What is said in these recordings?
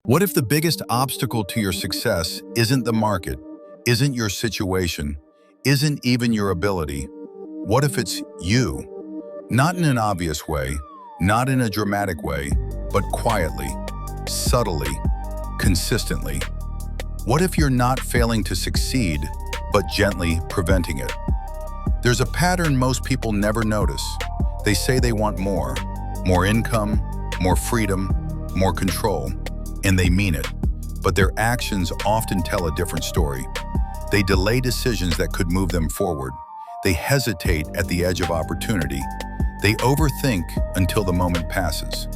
What if the biggest obstacle to your success isn't the market, isn't your situation, isn't even your ability? What if it's you? Not in an obvious way, not in a dramatic way, but quietly, subtly, consistently. What if you're not failing to succeed, but gently preventing it? There's a pattern most people never notice. They say they want more income, more freedom, more control, and they mean it. But their actions often tell a different story. They delay decisions that could move them forward. They hesitate at the edge of opportunity. They overthink until the moment passes.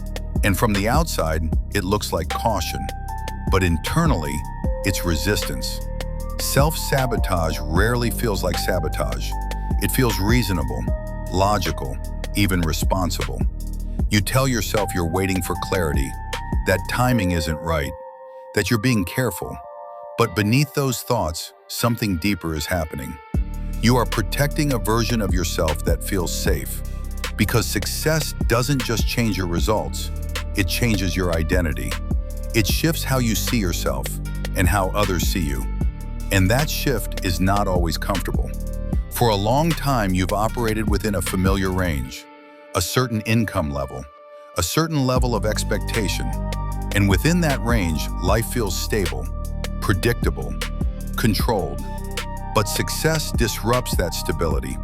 And from the outside, it looks like caution. But internally, it's resistance. Self-sabotage rarely feels like sabotage. It feels reasonable, logical, even responsible. You tell yourself you're waiting for clarity, that timing isn't right, that you're being careful. But beneath those thoughts, something deeper is happening. You are protecting a version of yourself that feels safe. Because success doesn't just change your results, it changes your identity. It shifts how you see yourself and how others see you. And that shift is not always comfortable. For a long time, you've operated within a familiar range, a certain income level, a certain level of expectation. And within that range, life feels stable, predictable, controlled. But success disrupts that stability.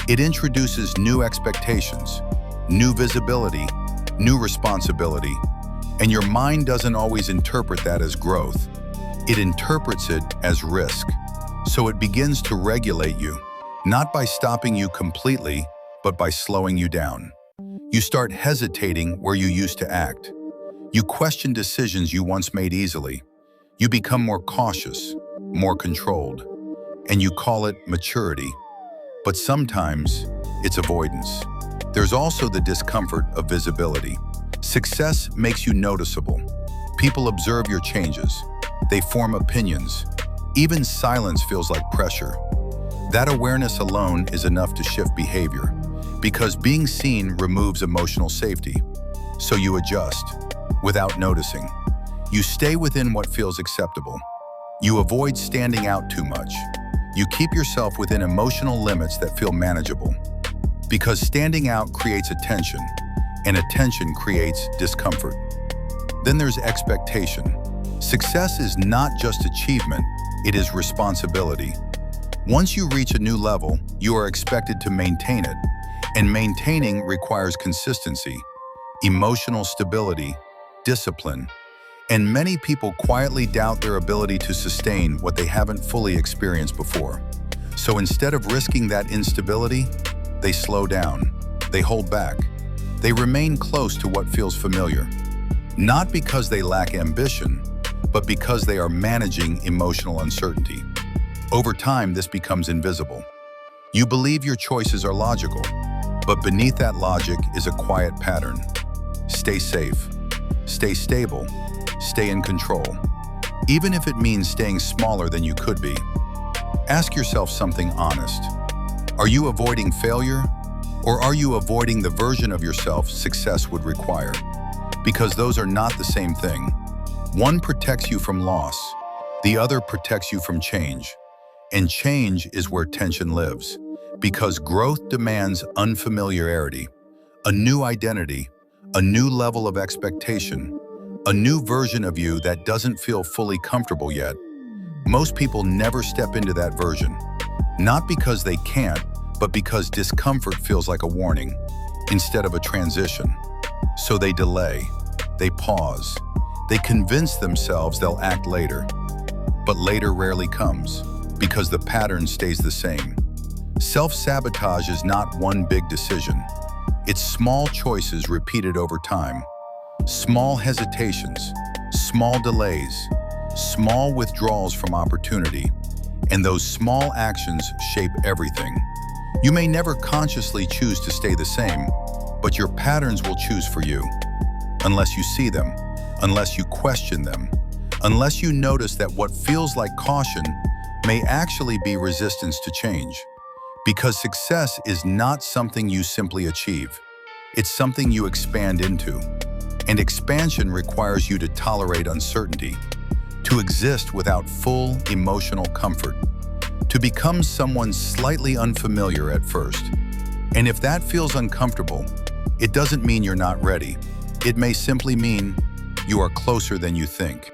It introduces new expectations, new visibility, new responsibility. And your mind doesn't always interpret that as growth. It interprets it as risk. So it begins to regulate you, not by stopping you completely, but by slowing you down. You start hesitating where you used to act. You question decisions you once made easily. You become more cautious, more controlled, and you call it maturity. But sometimes it's avoidance. There's also the discomfort of visibility. Success makes you noticeable. People observe your changes. They form opinions. Even silence feels like pressure. That awareness alone is enough to shift behavior, because being seen removes emotional safety. So you adjust, without noticing. You stay within what feels acceptable. You avoid standing out too much. You keep yourself within emotional limits that feel manageable. Because standing out creates attention, and attention creates discomfort. Then there's expectation. Success is not just achievement, it is responsibility. Once you reach a new level, you are expected to maintain it. And maintaining requires consistency, emotional stability, discipline. And many people quietly doubt their ability to sustain what they haven't fully experienced before. So instead of risking that instability, they slow down, they hold back, they remain close to what feels familiar. Not because they lack ambition, but because they are managing emotional uncertainty. Over time, this becomes invisible. You believe your choices are logical, but beneath that logic is a quiet pattern. Stay safe, stay stable, stay in control, even if it means staying smaller than you could be. Ask yourself something honest. Are you avoiding failure, or are you avoiding the version of yourself success would require? Because those are not the same thing. One protects you from loss, the other protects you from change. And change is where tension lives, because growth demands unfamiliarity, a new identity, a new level of expectation, a new version of you that doesn't feel fully comfortable yet. Most people never step into that version, not because they can't, but because discomfort feels like a warning instead of a transition. So they delay, they pause, they convince themselves they'll act later. But later rarely comes, because the pattern stays the same. Self-sabotage is not one big decision. It's small choices repeated over time. Small hesitations, small delays, small withdrawals from opportunity, and those small actions shape everything. You may never consciously choose to stay the same, but your patterns will choose for you. Unless you see them, unless you question them, unless you notice that what feels like caution may actually be resistance to change. Because success is not something you simply achieve. It's something you expand into. And expansion requires you to tolerate uncertainty, to exist without full emotional comfort, to become someone slightly unfamiliar at first. And if that feels uncomfortable, it doesn't mean you're not ready. It may simply mean you are closer than you think.